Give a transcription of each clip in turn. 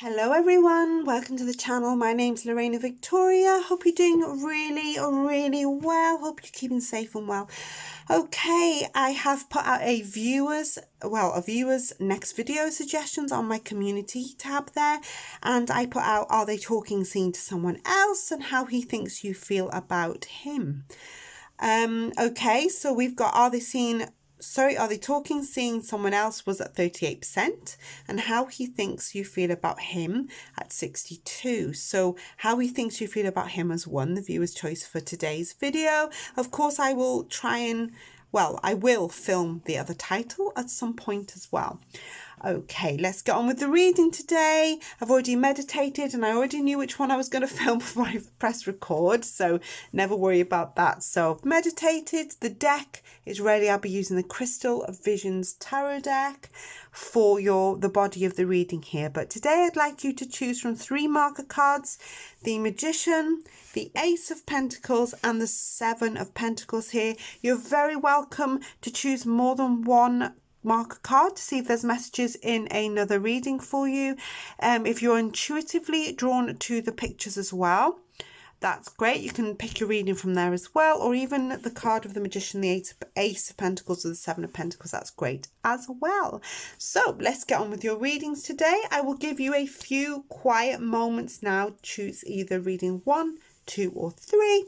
Hello everyone, welcome to the channel. My name's Lorena Victoria. Hope you're doing really well. Hope you're keeping safe and well. Okay, I have put out a viewer's next video suggestions on my community tab there, and I put out, are they talking scene to someone else and how he thinks you feel about him. Okay, so we've got are they talking seeing someone else was at 38%, and how he thinks you feel about him at 62. So how he thinks you feel about him has won the viewer's choice for today's video. Of course, I will I will film the other title at some point as well. Okay, let's get on with the reading today. I've already meditated and I already knew which one I was going to film before I press record, so never worry about that. So I've meditated, the deck is ready. I'll be using the Crystal of Visions Tarot deck for the body of the reading here. But today I'd like you to choose from 3 marker cards: the Magician, the Ace of Pentacles and the 7 of Pentacles here. You're very welcome to choose more than one marker card to see if there's messages in another reading for you. If you're intuitively drawn to the pictures as well, that's great. You can pick your reading from there as well, or even the card of the Magician, the Ace of Pentacles or the 7 of Pentacles. That's great as well. So let's get on with your readings today. I will give you a few quiet moments now. Choose either reading 1, 2 or 3.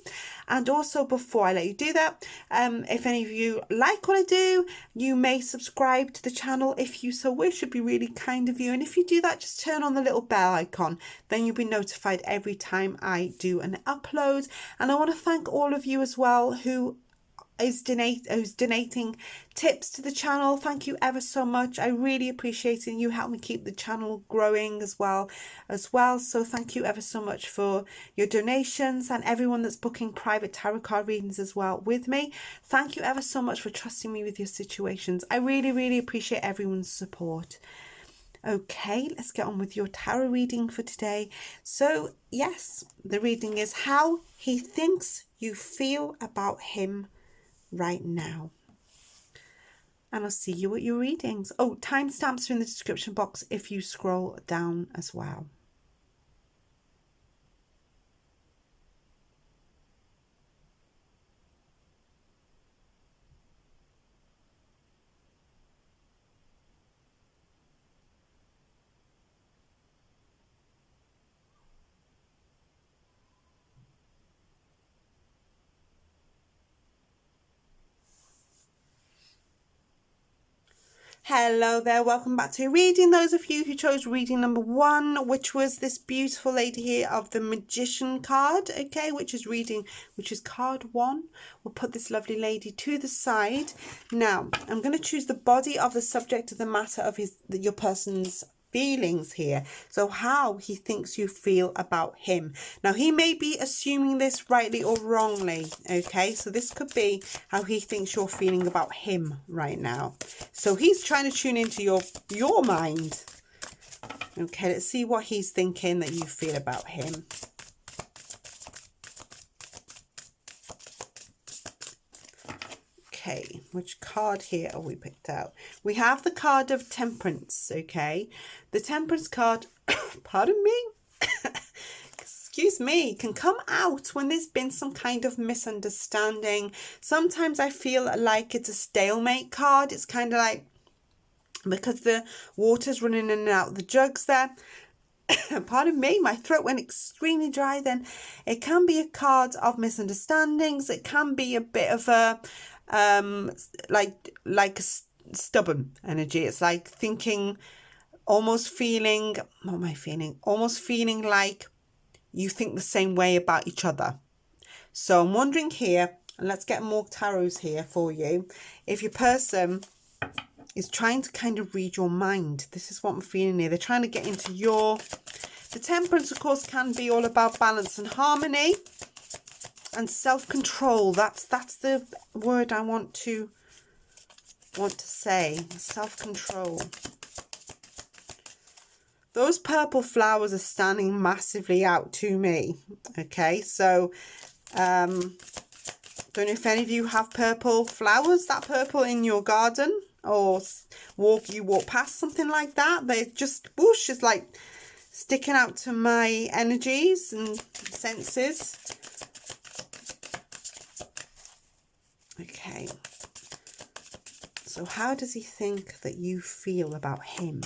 And also, before I let you do that, if any of you like what I do, you may subscribe to the channel if you so wish. It'd be really kind of you. And if you do that, just turn on the little bell icon, then you'll be notified every time I do an upload. And I want to thank all of you as well who's donating tips to the channel. Thank you ever so much. I really appreciate it. You help me keep the channel growing as well. So thank you ever so much for your donations, and everyone that's booking private tarot card readings as well with me. Thank you ever so much for trusting me with your situations. I really appreciate everyone's support. Okay, let's get on with your tarot reading for today. So yes, the reading is how he thinks you feel about him right now. And I'll see you at your readings. Oh, timestamps are in the description box if you scroll down as well. Hello there, welcome back to reading. Those of you who chose reading number 1, which was this beautiful lady here of the Magician card, okay, which is card 1. We'll put this lovely lady to the side. Now, I'm going to choose the body of the subject of the matter of your person's feelings here. So how he thinks you feel about him. Now, he may be assuming this rightly or wrongly, okay? So this could be how he thinks you're feeling about him right now. So he's trying to tune into your mind. Okay, let's see what he's thinking that you feel about him. Okay, which card here are we picked out? We have the card of Temperance, okay? The Temperance card, pardon me, excuse me, can come out when there's been some kind of misunderstanding. Sometimes I feel like it's a stalemate card. It's kind of like, because the water's running in and out of the jugs there, pardon me, my throat went extremely dry then. It can be a card of misunderstandings. It can be a bit of a like a stubborn energy. It's like thinking, almost feeling like you think the same way about each other. So I'm wondering here, and let's get more tarots here for you, if your person is trying to kind of read your mind. This is what I'm feeling here. They're trying to get into the Temperance, of course, can be all about balance and harmony and self-control. That's the word I want to say. Self-control. Those purple flowers are standing massively out to me. Okay, so don't know if any of you have purple flowers, that purple in your garden, or you walk past something like that. They just whoosh, it's like sticking out to my energies and senses. Okay. So how does he think that you feel about him?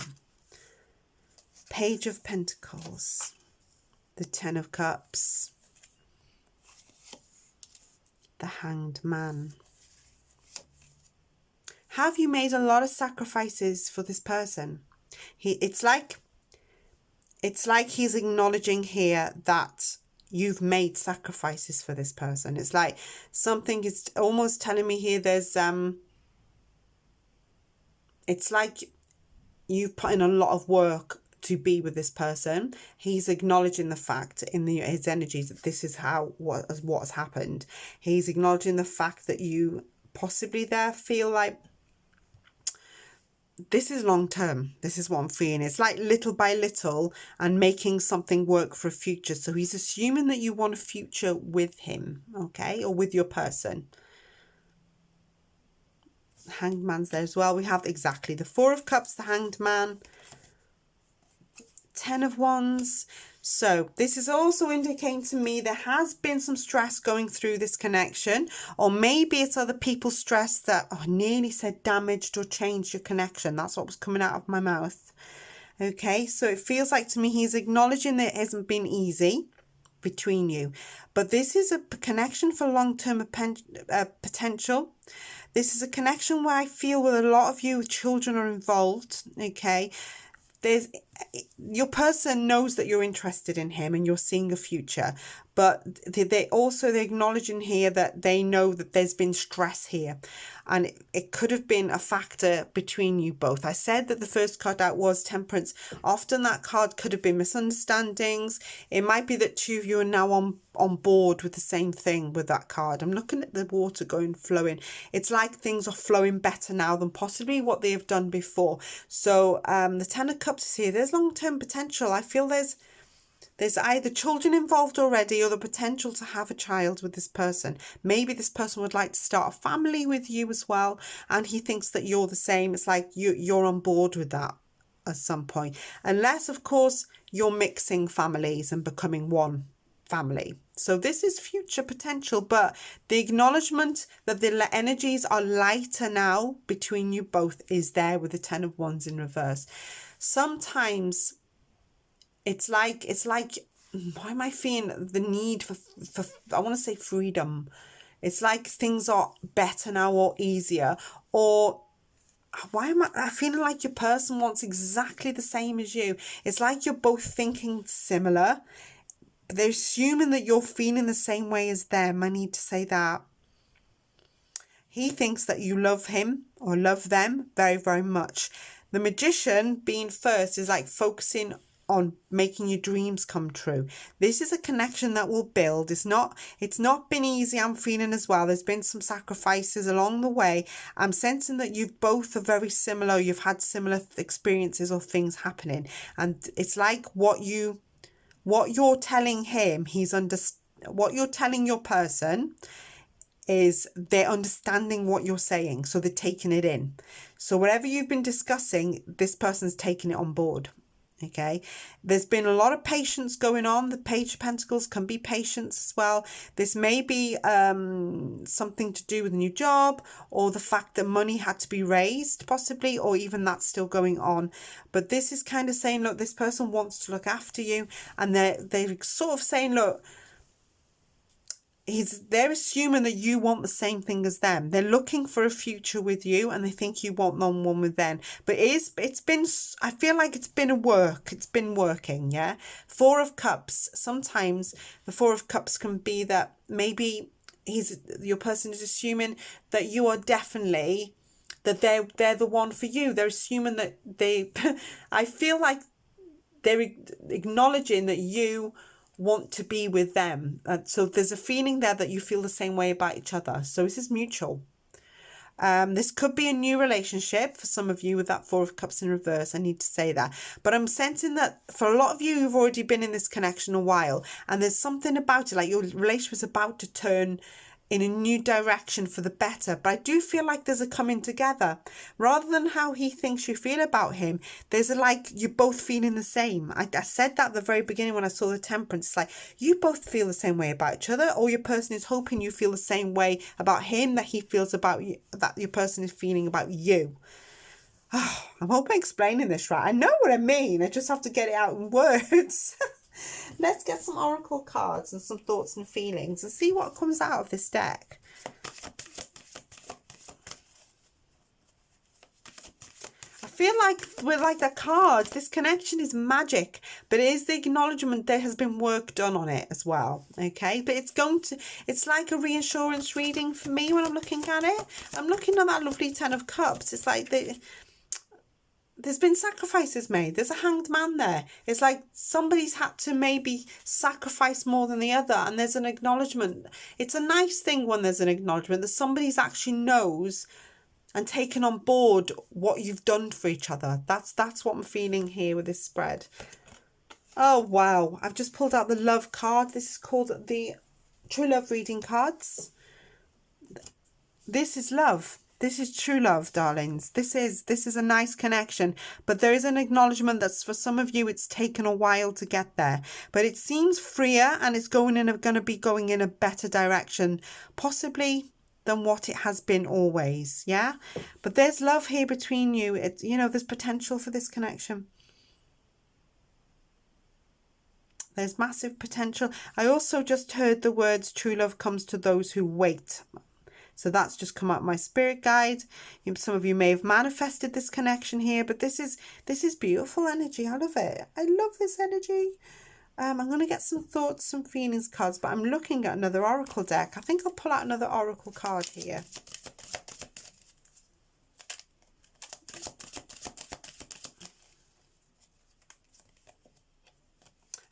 Page of Pentacles, the Ten of Cups, the Hanged Man. Have you made a lot of sacrifices for this person? It's like he's acknowledging here that you've made sacrifices for this person. It's like something is almost telling me here there's it's like you've put in a lot of work to be with this person. He's acknowledging the fact in his energies that this is what has happened. He's acknowledging the fact that you possibly there feel like this is long term. This is what I'm feeling. It's like little by little and making something work for a future. So he's assuming that you want a future with him, okay, or with your person. Hanged Man's there as well. We have exactly the Four of Cups, the Hanged Man, Ten of Wands. So this is also indicating to me there has been some stress going through this connection, or maybe it's other people's stress that, I nearly said damaged or changed your connection. That's what was coming out of my mouth. Okay, so it feels like to me he's acknowledging that it hasn't been easy between you, but this is a connection for long-term potential. This is a connection where I feel with a lot of you children are involved. Okay, your person knows that you're interested in him and you're seeing a future, but they're acknowledging here that they know that there's been stress here, and it could have been a factor between you both. I said that the first card out was Temperance. Often that card could have been misunderstandings. It might be that two of you are now on board with the same thing with that card. I'm looking at the water flowing. It's like things are flowing better now than possibly what they have done before. So the Ten of Cups is here. There's long-term potential. I feel there's either children involved already or the potential to have a child with this person. Maybe this person would like to start a family with you as well, and he thinks that you're the same. It's like you're on board with that at some point. Unless, of course, you're mixing families and becoming one family. So this is future potential, but the acknowledgement that the energies are lighter now between you both is there with the Ten of Wands in reverse. Sometimes it's like why am I feeling the need for I want to say freedom. It's like things are better now or easier, or why am I feeling like your person wants exactly the same as you. It's like you're both thinking similar. They're assuming that you're feeling the same way as them. I need to say that. He thinks that you love him or love them very, very much. The Magician being first is like focusing on making your dreams come true. This is a connection that will build. It's not been easy, I'm feeling as well. There's been some sacrifices along the way. I'm sensing that you both are very similar. You've had similar experiences or things happening. And it's like what you're telling him, what you're telling your person is they're understanding what you're saying. So they're taking it in. So whatever you've been discussing, this person's taking it on board. Okay, there's been a lot of patience going on. The Page of Pentacles can be patience as well. This may be something to do with a new job, or the fact that money had to be raised possibly, or even that's still going on. But this is kind of saying, look, this person wants to look after you, and they're sort of saying, look, they're assuming that you want the same thing as them. They're looking for a future with you, and they think you want one with them. But it's been, I feel like it's been working, yeah? Four of Cups. Sometimes the Four of Cups can be that maybe your person is assuming that you are definitely, that they're the one for you. They're assuming that I feel like they're acknowledging that you want to be with them. So there's a feeling there that you feel the same way about each other. So this is mutual. This could be a new relationship for some of you with that Four of Cups in reverse. I need to say that. But I'm sensing that for a lot of you who've already been in this connection a while, and there's something about it, like your relationship is about to turn in a new direction for the better. But I do feel like there's a coming together. Rather than how he thinks you feel about him, there's a like you're both feeling the same. I said that at the very beginning when I saw the Temperance. It's like you both feel the same way about each other, or your person is hoping you feel the same way about him that he feels about you, that your person is feeling about you. Oh, I hope I'm explaining this right. I know what I mean. I just have to get it out in words. Let's get some oracle cards and some thoughts and feelings and see what comes out of this deck. I feel like with like the cards, this connection is magic, but it is the acknowledgement there has been work done on it as well. Okay, but it's like a reassurance reading for me when I'm looking at it. I'm looking at that lovely 10 of Cups. It's like there's been sacrifices made. There's a hanged man there. It's like somebody's had to maybe sacrifice more than the other, and there's an acknowledgement. It's a nice thing when there's an acknowledgement that somebody's actually knows and taken on board what you've done for each other. That's what I'm feeling here with this spread. Oh, wow. I've just pulled out the love card. This is called the True Love Reading cards. This is love. This is true love, darlings. This is a nice connection, but there is an acknowledgement that for some of you, it's taken a while to get there, but it seems freer and it's going to be going in a better direction, possibly than what it has been always. Yeah, but there's love here between you. It's, you know, there's potential for this connection. There's massive potential. I also just heard the words true love comes to those who wait. So that's just come out my spirit guide. Some of you may have manifested this connection here, but this is beautiful energy. I love it. I love this energy. I'm going to get some thoughts, some feelings cards, but I'm looking at another oracle deck. I think I'll pull out another oracle card here.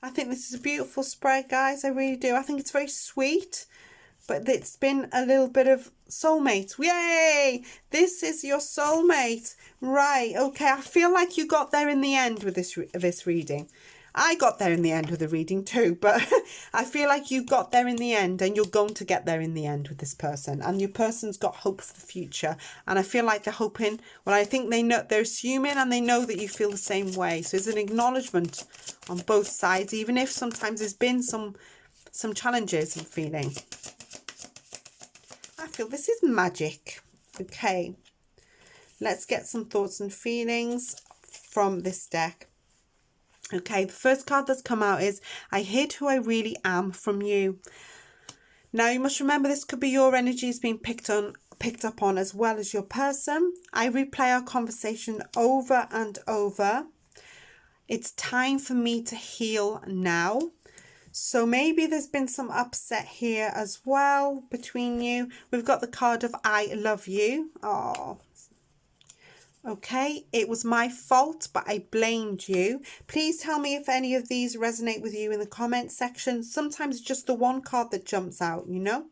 I think this is a beautiful spread, guys. I really do. I think it's very sweet. But it's been a little bit of soulmate. Yay! This is your soulmate. Right, okay. I feel like you got there in the end with this reading. I got there in the end with the reading too, but I feel like you got there in the end and you're going to get there in the end with this person. And your person's got hope for the future. And I feel like they're hoping, well, I think they know, they're assuming and they know that you feel the same way. So it's an acknowledgement on both sides, even if sometimes there's been some challenges I'm feeling. I feel this is magic. Okay, let's get some thoughts and feelings from this deck. Okay, the first card that's come out is I hid who I really am from you. Now you must remember this could be your energies being picked up on as well as your person. I replay our conversation over and over. It's time for me to heal now. So maybe there's been some upset here as well between you. We've got the card of I love you. Oh, okay. It was my fault, but I blamed you. Please tell me if any of these resonate with you in the comment section. Sometimes it's just the one card that jumps out, you know.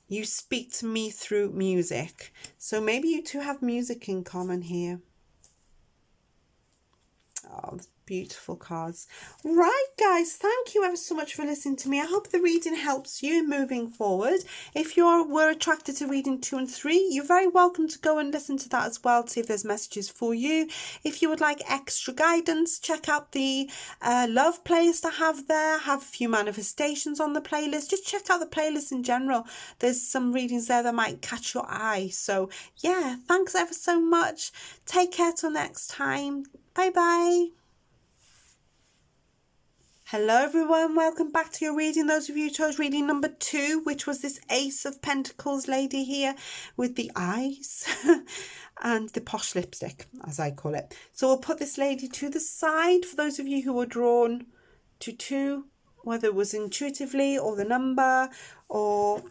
You speak to me through music. So maybe you two have music in common here. Oh, beautiful cards. Right, guys, thank you ever so much for listening to me. I hope the reading helps you moving forward. If you were attracted to reading 2 and 3, you're very welcome to go and listen to that as well to see if there's messages for you. If you would like extra guidance, check out the love playlist I have there. I have a few manifestations on the playlist. Just check out the playlist in general. There's some readings there that might catch your eye. So yeah, thanks ever so much. Take care till next time. Bye bye. Hello everyone, welcome back to your reading. Those of you who chose reading number 2, which was this Ace of Pentacles lady here with the eyes and the posh lipstick, as I call it. So we'll put this lady to the side for those of you who were drawn to 2, whether it was intuitively or the number or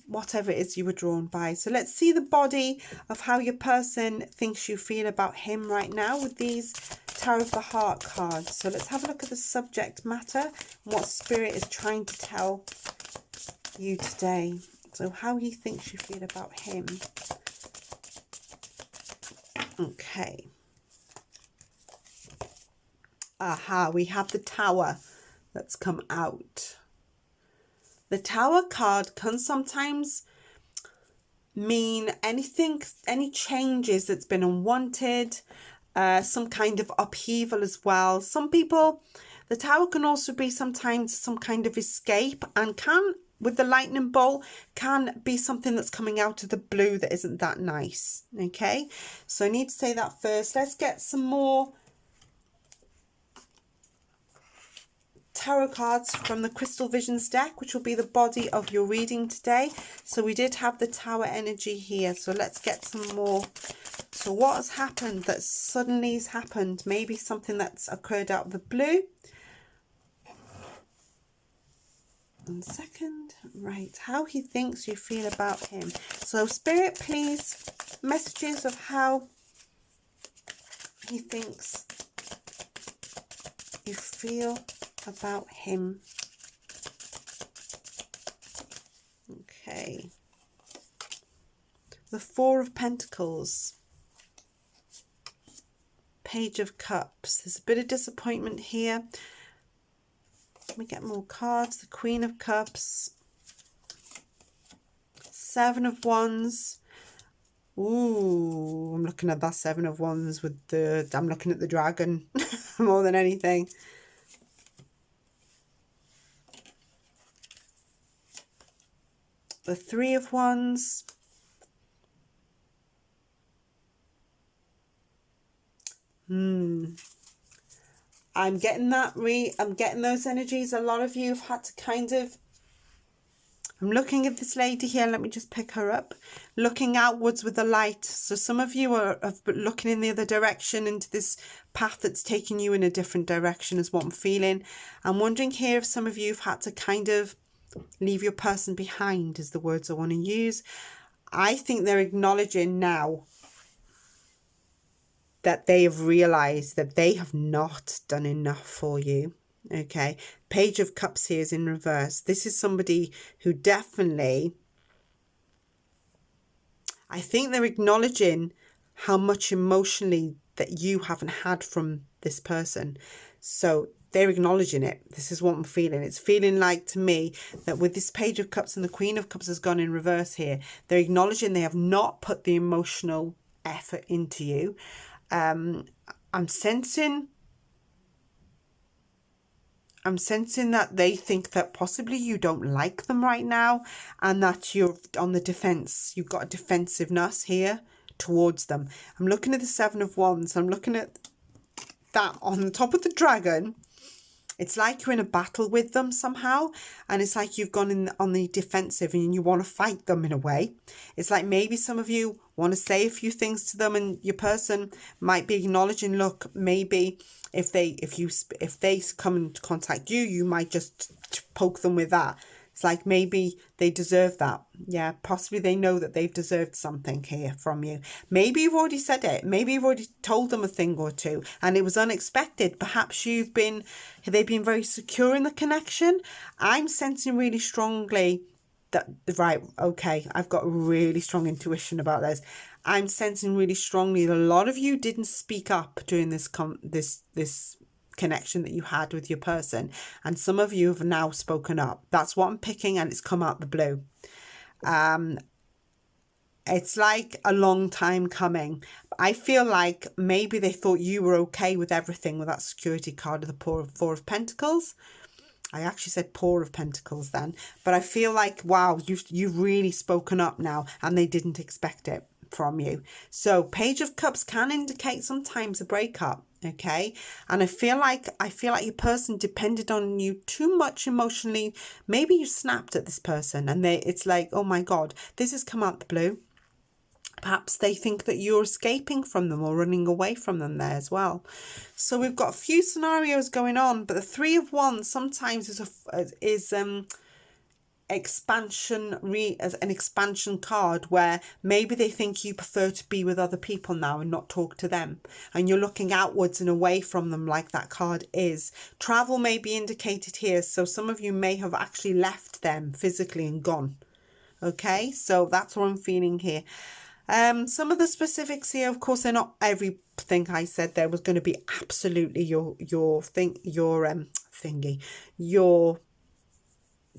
whatever it is you were drawn by. So let's see the body of how your person thinks you feel about him right now with these Tower of the Heart cards. So let's have a look at the subject matter and what Spirit is trying to tell you today. So how he thinks you feel about him. Okay. Aha, we have the Tower that's come out. The Tower card can sometimes mean anything, any changes that's been unwanted, some kind of upheaval as well. Some people, the Tower can also be sometimes some kind of escape, and can, with the lightning bolt, can be something that's coming out of the blue that isn't that nice. Okay, so I need to say that first. Let's get some more tarot cards from the Crystal Visions deck, which will be the body of your reading today. So we did have the Tower energy here, so let's get some more. So what has happened that suddenly has happened? Maybe something that's occurred out of the blue. 1 second. Right, how he thinks you feel about him. So Spirit, please, messages of how he thinks you feel about him. Okay. The Four of Pentacles. Page of Cups. There's a bit of disappointment here. Let me get more cards. The Queen of Cups. Seven of Wands. Ooh, I'm looking at that Seven of Wands with the, I'm looking at the dragon more than anything. The Three of Wands. I'm getting that I'm getting those energies. A lot of you have had to kind of, I'm looking at this lady here. Let me just pick her up. Looking outwards with the light. So some of you are looking in the other direction, into this path that's taking you in a different direction is what I'm feeling. I'm wondering here if some of you have had to kind of leave your person behind, is the words I want to use. I think they're acknowledging now that they have realized that they have not done enough for you. Okay, Page of Cups here is in reverse. This is somebody who definitely, I think they're acknowledging how much emotionally that you haven't had from this person. So they're acknowledging it. This is what I'm feeling. It's feeling like to me that with this Page of Cups and the Queen of Cups has gone in reverse here, they're acknowledging they have not put the emotional effort into you. I'm sensing that they think that possibly you don't like them right now, and that you're on the defense. You've got a defensiveness here towards them. I'm looking at the Seven of Wands. I'm looking at that on the top of the dragon. It's like you're in a battle with them somehow, and it's like you've gone in on the defensive and you want to fight them in a way. It's like maybe some of you want to say a few things to them, and your person might be acknowledging, look, maybe if they come and contact you, you might just poke them with that. It's like maybe they deserve that. Yeah, possibly they know that they've deserved something here from you. Maybe you've already said it. Maybe you've already told them a thing or two and it was unexpected. Perhaps they've been very secure in the connection. I'm sensing really strongly that, right, okay, I've got really strong intuition about this. I'm sensing really strongly that a lot of you didn't speak up during this connection that you had with your person, and some of you have now spoken up. That's what I'm picking, and it's come out the blue. It's like a long time coming. I feel like maybe they thought you were okay with everything with that security card of the Four of Pentacles. I actually said Four of Pentacles then, but I feel like, wow, you've really spoken up now, and they didn't expect it from you. So Page of Cups can indicate sometimes a breakup. Okay, and I feel like your person depended on you too much emotionally. Maybe you snapped at this person, and it's like, oh my god, this has come out the blue. Perhaps they think that you're escaping from them or running away from them there as well. So we've got a few scenarios going on, but the Three of Wands sometimes is as an expansion card, where maybe they think you prefer to be with other people now and not talk to them, and you're looking outwards and away from them, like that card is. Travel may be indicated here, so some of you may have actually left them physically and gone. Okay, so that's what I'm feeling here. Some of the specifics here, of course, they're not everything I said there was going to be absolutely your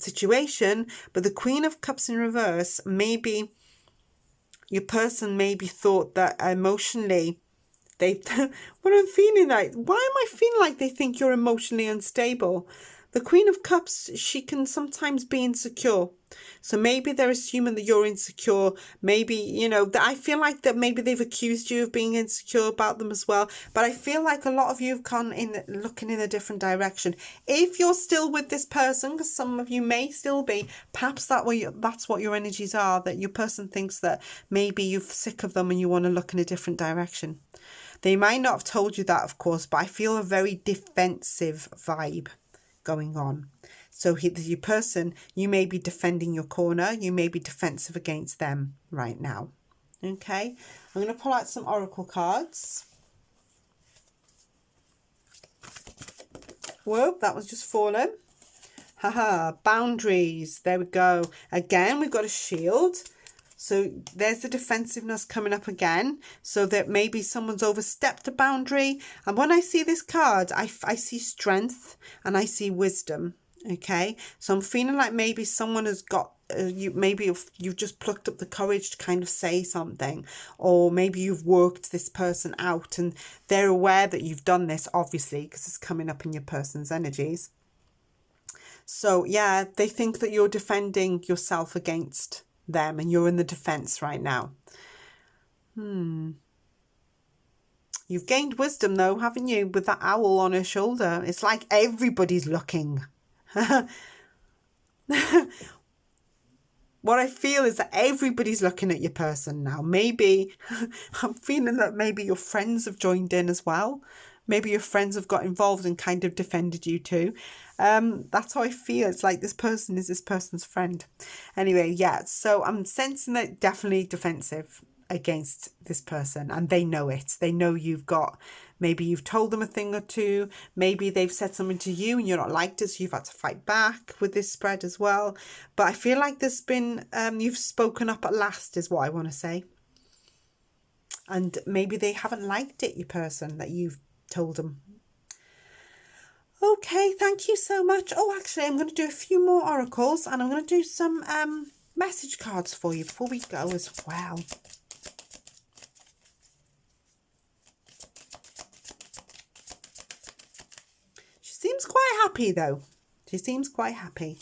situation. But the Queen of Cups in reverse, maybe your person maybe thought that emotionally they, what I'm feeling like, why am I feeling like they think you're emotionally unstable? The Queen of Cups, she can sometimes be insecure. So maybe they're assuming that you're insecure. Maybe, you know, I feel like that maybe they've accused you of being insecure about them as well. But I feel like a lot of you have gone in looking in a different direction. If you're still with this person, because some of you may still be, perhaps that's what your energies are, that your person thinks that maybe you're sick of them and you want to look in a different direction. They might not have told you that, of course, but I feel a very defensive vibe going on. So your person, you may be defending your corner. You may be defensive against them right now. Okay, I'm going to pull out some oracle cards. Whoa, that was just fallen. Haha, boundaries. There we go. Again, we've got a shield. So there's the defensiveness coming up again. So that maybe someone's overstepped a boundary. And when I see this card, I see strength and I see wisdom. Okay, so I'm feeling like maybe someone has got you've just plucked up the courage to kind of say something, or maybe you've worked this person out and they're aware that you've done this, obviously, because it's coming up in your person's energies. So yeah, they think that you're defending yourself against them and you're in the defense right now. You've gained wisdom though, haven't you, with that owl on her shoulder? It's like everybody's looking. What I feel is that everybody's looking at your person now. Maybe I'm feeling that maybe your friends have joined in as well. Maybe your friends have got involved and kind of defended you too. That's how I feel. It's like this person is this person's friend. Anyway, yeah, so I'm sensing that definitely defensive against this person, and they know it. They know maybe you've told them a thing or two. Maybe they've said something to you and you're not liked it, so you've had to fight back with this spread as well. But I feel like there's been, you've spoken up at last is what I want to say. And maybe they haven't liked it, your person, that you've told them. Okay, thank you so much. Oh, actually, I'm going to do a few more oracles and I'm going to do some message cards for you before we go as well. Seems quite happy though. She seems quite happy.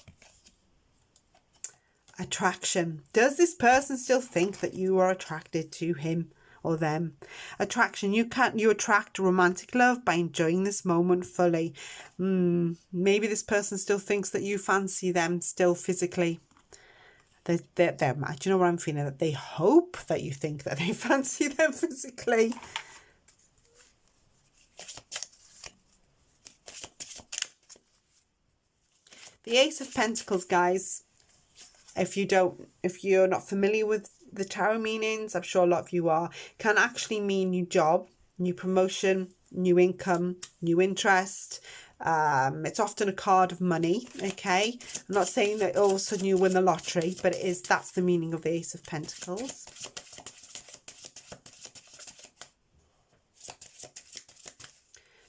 Attraction. Does this person still think that you are attracted to him or them? Attraction. You attract romantic love by enjoying this moment fully. Maybe this person still thinks that you fancy them still physically. Do you know what I'm feeling? That they hope that you think that they fancy them physically. The Ace of Pentacles, guys, if you're not familiar with the tarot meanings, I'm sure a lot of you are, can actually mean new job, new promotion, new income, new interest. It's often a card of money, okay? I'm not saying that all of a sudden you win the lottery, but that's the meaning of the Ace of Pentacles.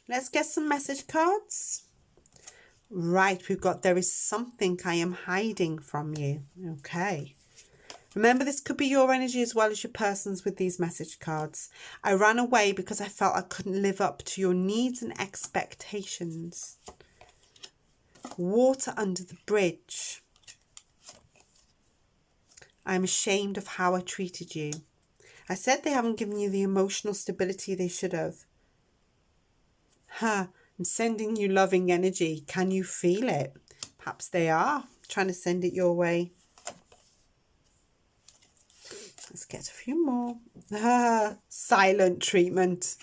Let's get some message cards. Right, we've got there is something I am hiding from you. Okay. Remember, this could be your energy as well as your person's with these message cards. I ran away because I felt I couldn't live up to your needs and expectations. Water under the bridge. I'm ashamed of how I treated you. I said they haven't given you the emotional stability they should have. I'm sending you loving energy. Can you feel it? Perhaps they are trying to send it your way. Let's get a few more. Silent treatment.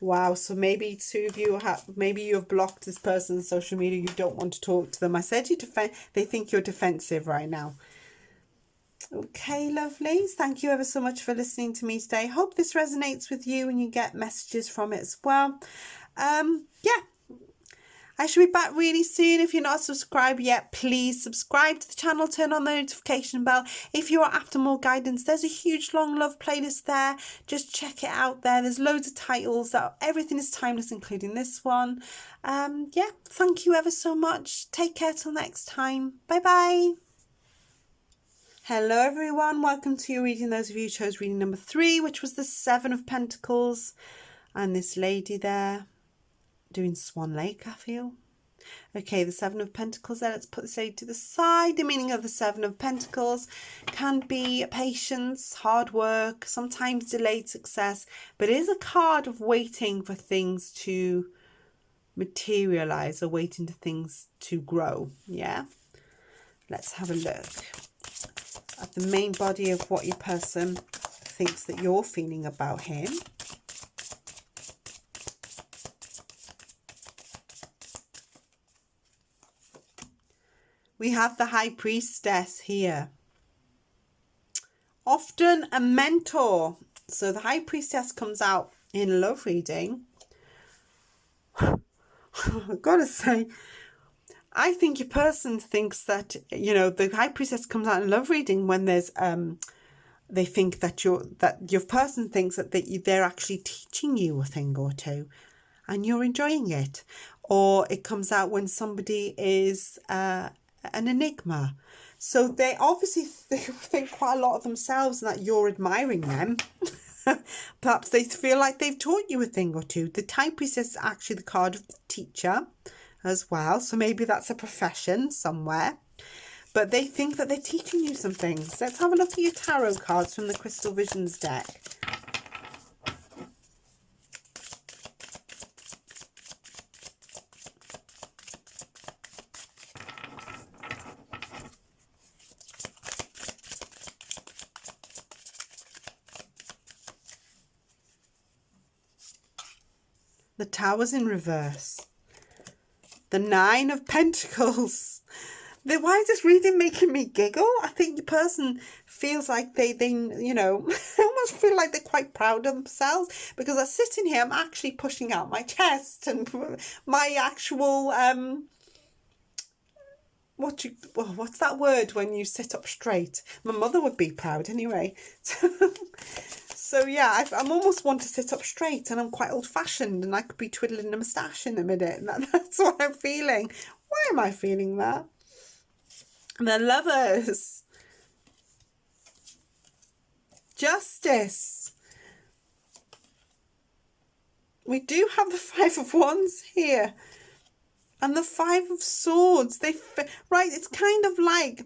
Wow. So maybe two of you maybe you have blocked this person on social media. You don't want to talk to them. I said they think you're defensive right now. Okay, lovelies. Thank you ever so much for listening to me today. Hope this resonates with you and you get messages from it as well. Yeah. I should be back really soon. If you're not subscribed yet, please subscribe to the channel, turn on the notification bell. If you are after more guidance, there's a huge long love playlist there. Just check it out there. There's loads of titles. Everything is timeless, including this one. Yeah, thank you ever so much. Take care till next time. Bye bye. Hello everyone, welcome to your reading. Those of you who chose reading number 3, which was the 7 of Pentacles, and this lady there doing Swan Lake, I feel. Okay, the 7 of Pentacles there. Let's put this lady to the side. The meaning of the 7 of Pentacles can be patience, hard work, sometimes delayed success, but it is a card of waiting for things to materialize or waiting for things to grow. Yeah, let's have a look at the main body of what your person thinks that you're feeling about him. We have the High Priestess here. Often a mentor. So the High Priestess comes out in love reading. I've got to say, I think your person thinks that, you know, the High Priestess comes out in love reading when there's, they think that your person thinks that they're actually teaching you a thing or two and you're enjoying it. Or it comes out when somebody is an enigma. So they obviously think quite a lot of themselves and that you're admiring them. Perhaps they feel like they've taught you a thing or two. The High Priestess is actually the card of the teacher as well. So maybe that's a profession somewhere. But they think that they're teaching you some things. Let's have a look at your tarot cards from the Crystal Visions deck. The Tower's in reverse. The 9 of Pentacles. Why is this reading making me giggle? I think your person feels like they you know, I almost feel like they're quite proud of themselves, because I'm sitting here, I'm actually pushing out my chest and my actual, what's that word when you sit up straight? My mother would be proud anyway. So yeah, I'm almost want to sit up straight, and I'm quite old-fashioned, and I could be twiddling a moustache in a minute. And that's what I'm feeling. Why am I feeling that? The Lovers. Justice. We do have the 5 of Wands here. And the 5 of Swords. Right, it's kind of like,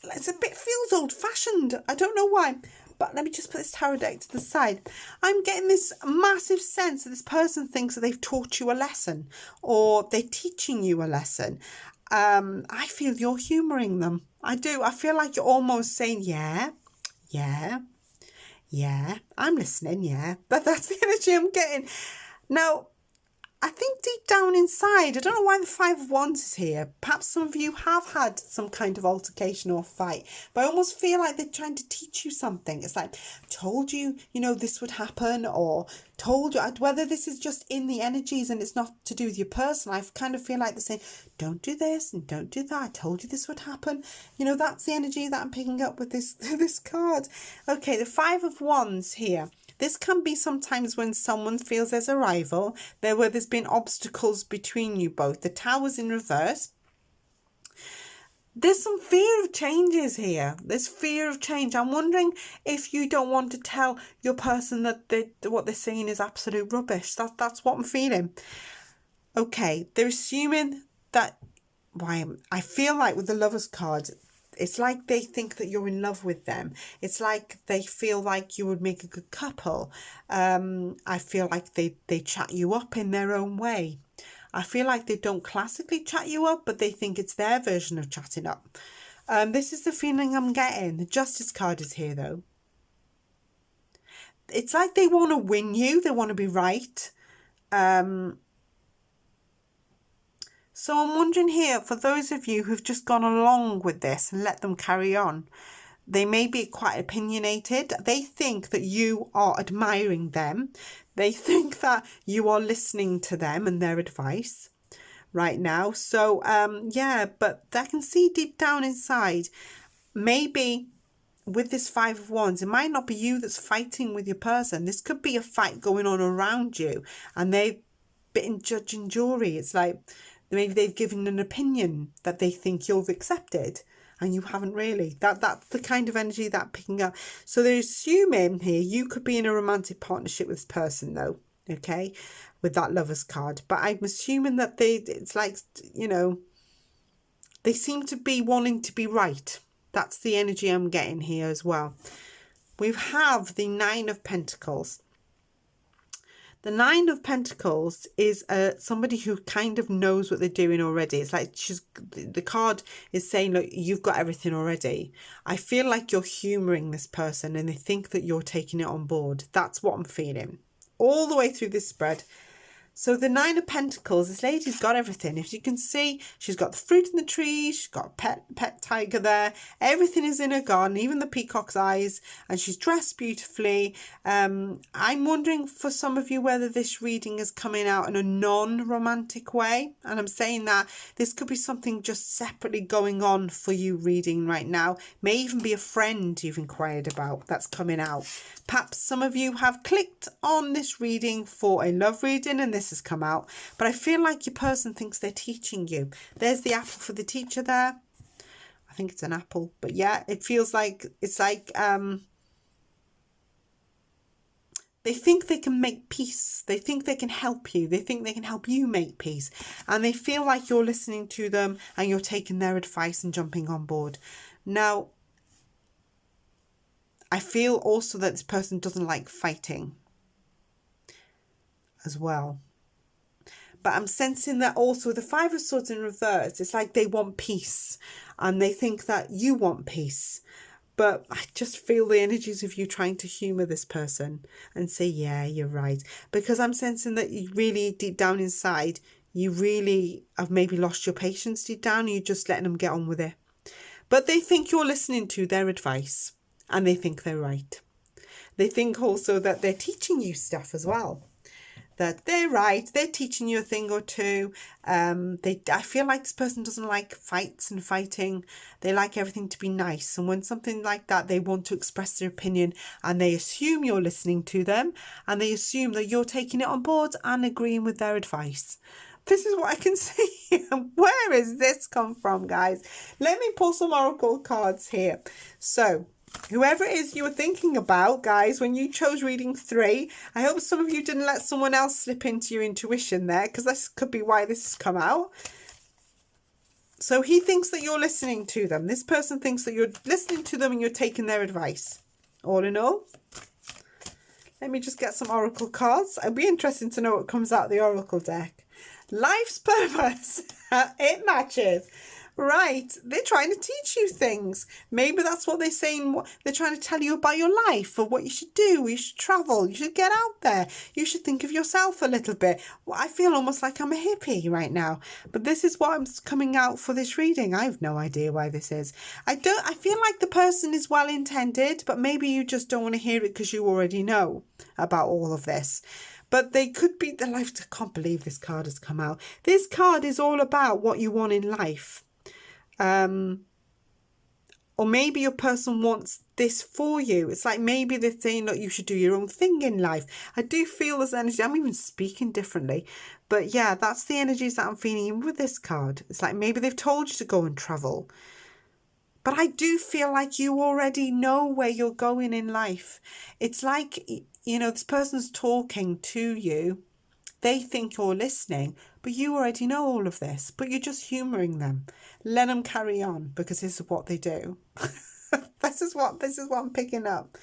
feels old-fashioned. I don't know why. But let me just put this tarot deck to the side. I'm getting this massive sense that this person thinks that they've taught you a lesson, or they're teaching you a lesson. I feel you're humouring them. I do. I feel like you're almost saying, yeah, I'm listening, yeah. But that's the energy I'm getting. Now, I think deep down inside, I don't know why the 5 of Wands is here. Perhaps some of you have had some kind of altercation or fight, but I almost feel like they're trying to teach you something. It's like, told you, you know, this would happen, or told you, whether this is just in the energies and it's not to do with your person. I kind of feel like they're saying, don't do this and don't do that. I told you this would happen. You know, that's the energy that I'm picking up with this card. Okay, the 5 of Wands here. This can be sometimes when someone feels there's a rival, where there's been obstacles between you both. The Tower's in reverse. There's some fear of changes here. There's fear of change. I'm wondering if you don't want to tell your person that what they're saying is absolute rubbish. That's what I'm feeling. Okay, they're assuming that, I feel like with the Lovers card, it's like they think that you're in love with them. It's like they feel like you would make a good couple. I feel like they chat you up in their own way. I feel like they don't classically chat you up, but they think it's their version of chatting up. This is the feeling I'm getting. The Justice card is here, though. It's like they want to win you. They want to be right. So I'm wondering here, for those of you who've just gone along with this and let them carry on, they may be quite opinionated. They think that you are admiring them. They think that you are listening to them and their advice, right now. So yeah, but I can see deep down inside, maybe with this Five of Wands, it might not be you that's fighting with your person. This could be a fight going on around you, and they've been judge and jury. It's like maybe they've given an opinion that they think you've accepted and you haven't really. That's the kind of energy that picking up. So they're assuming here you could be in a romantic partnership with this person though, okay, with that Lovers card. But I'm assuming that it's like, you know, they seem to be wanting to be right. That's the energy I'm getting here as well. We have the Nine of Pentacles. The Nine of Pentacles is somebody who kind of knows what they're doing already. It's like the card is saying, look, you've got everything already. I feel like you're humouring this person and they think that you're taking it on board. That's what I'm feeling all the way through this spread. So the Nine of Pentacles, this lady's got everything. If you can see, she's got the fruit in the tree. She's got a pet tiger there. Everything is in her garden, even the peacock's eyes. And she's dressed beautifully. I'm wondering for some of you whether this reading is coming out in a non-romantic way. And I'm saying that this could be something just separately going on for you reading right now. May even be a friend you've inquired about that's coming out. Perhaps some of you have clicked on this reading for a love reading and this has come out. But I feel like your person thinks they're teaching you. There's the apple for the teacher there. I think it's an apple. But yeah, it feels like, it's like they think they can make peace. They think they can help you. They think they can help you make peace. And they feel like you're listening to them and you're taking their advice and jumping on board. Now, I feel also that this person doesn't like fighting as well. But I'm sensing that also the Five of Swords in reverse, it's like they want peace and they think that you want peace. But I just feel the energies of you trying to humour this person and say, yeah, you're right. Because I'm sensing that you really, deep down inside, you really have maybe lost your patience deep down and you're just letting them get on with it. But they think you're listening to their advice. And they think they're right. They think also that they're teaching you stuff as well. That they're right. They're teaching you a thing or two. I feel like this person doesn't like fights and fighting. They like everything to be nice. And when something like that, they want to express their opinion and they assume you're listening to them. And they assume that you're taking it on board and agreeing with their advice. This is what I can see. Where is this come from, guys? Let me pull some oracle cards here. So, whoever it is you were thinking about, guys, when you chose reading 3, I hope some of you didn't let someone else slip into your intuition there, because this could be why this has come out. So he thinks that you're listening to them. This person thinks that you're listening to them and you're taking their advice. All in all, let me just get some oracle cards. It'd be interesting to know what comes out of the oracle deck. Life's purpose. It matches. Right, they're trying to teach you things. Maybe that's what they're saying. They're trying to tell you about your life or what you should do. You should travel. You should get out there. You should think of yourself a little bit. Well, I feel almost like I'm a hippie right now. But this is what I'm coming out for this reading. I have no idea why this is. I feel like the person is well intended, but maybe you just don't want to hear it because you already know about all of this. But they could be the life. I can't believe this card has come out. This card is all about what you want in life. Or maybe your person wants this for you. It's like maybe they're saying, look, you should do your own thing in life. I do feel this energy. I'm even speaking differently. But yeah, that's the energies that I'm feeling with this card. It's like maybe they've told you to go and travel. But I do feel like you already know where you're going in life. It's like, you know, this person's talking to you. They think you're listening, but you already know all of this, but you're just humouring them. Let them carry on because this is what they do. This is what I'm picking up.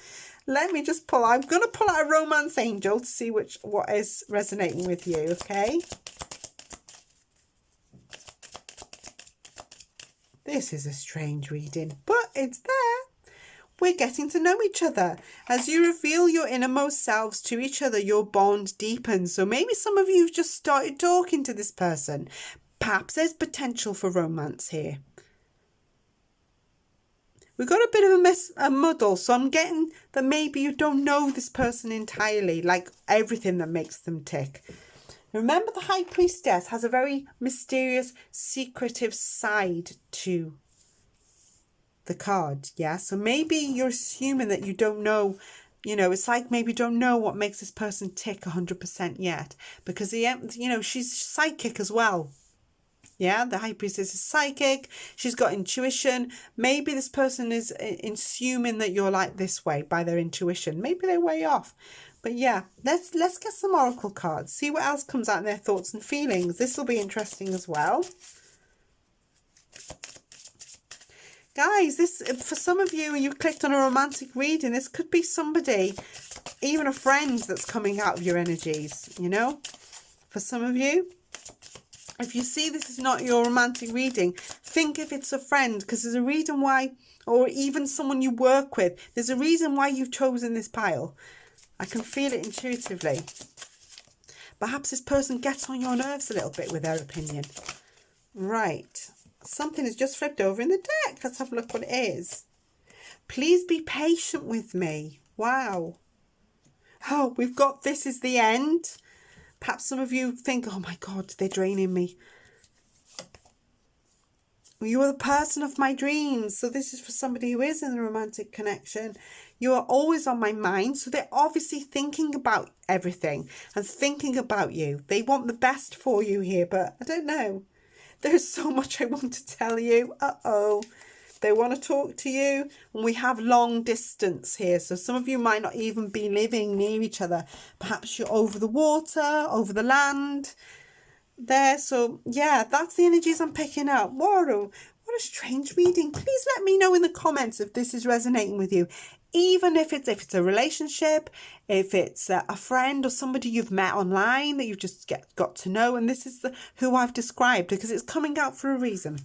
Let me just pull. I'm going to pull out a romance angel to see what is resonating with you, okay? This is a strange reading, but it's there. We're getting to know each other. As you reveal your innermost selves to each other, your bond deepens. So maybe some of you have just started talking to this person. Perhaps there's potential for romance here. We've got a bit of a muddle, so I'm getting that maybe you don't know this person entirely, like everything that makes them tick. Remember, the High Priestess has a very mysterious, secretive side to the card. Yeah, so maybe you're assuming that you don't know. You know, it's like maybe you don't know what makes this person tick 100% yet, because she's psychic as well. Yeah, the High Priestess is psychic. She's got intuition. Maybe this person is assuming that you're like this way by their intuition. Maybe they're way off. But yeah, let's get some oracle cards. See what else comes out in their thoughts and feelings. This will be interesting as well. Guys, this, for some of you, you clicked on a romantic reading. This could be somebody, even a friend, that's coming out of your energies, you know, for some of you. If you see this is not your romantic reading, think if it's a friend, because there's a reason why, or even someone you work with, there's a reason why you've chosen this pile. I can feel it intuitively. Perhaps this person gets on your nerves a little bit with their opinion. Right. Something has just flipped over in the deck. Let's have a look what it is. Please be patient with me. Wow. Oh, we've got this is the end. Perhaps some of you think, oh my God, they're draining me. You are the person of my dreams. So this is for somebody who is in a romantic connection. You are always on my mind. So they're obviously thinking about everything and thinking about you. They want the best for you here, but I don't know. There's so much I want to tell you. Uh-oh. They want to talk to you, and we have long distance here. So some of you might not even be living near each other. Perhaps you're over the water, over the land there. So yeah, that's the energies I'm picking up. What a strange reading. Please let me know in the comments if this is resonating with you. Even if it's a relationship, if it's a friend or somebody you've met online that you've just got to know, and this is who I've described, because it's coming out for a reason.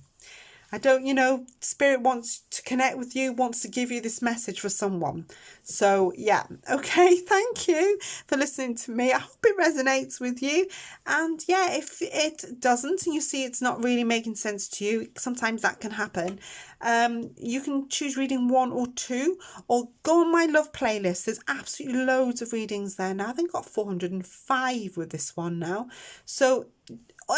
I don't, Spirit wants to connect with you, wants to give you this message for someone. So, yeah. Okay, thank you for listening to me. I hope it resonates with you. And, yeah, if it doesn't and you see it's not really making sense to you, sometimes that can happen. You can choose reading 1 or 2, or go on my love playlist. There's absolutely loads of readings there now. I think I've got 405 with this one now. So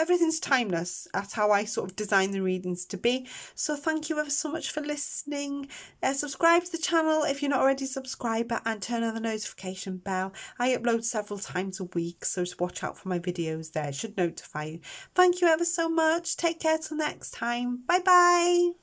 everything's timeless. That's how I sort of design the readings to be. So thank you ever so much for listening. Subscribe to the channel if you're not already a subscriber, and turn on the notification bell. I upload several times a week, so just watch out for my videos there. It should notify you. Thank you ever so much. Take care till next time. Bye bye.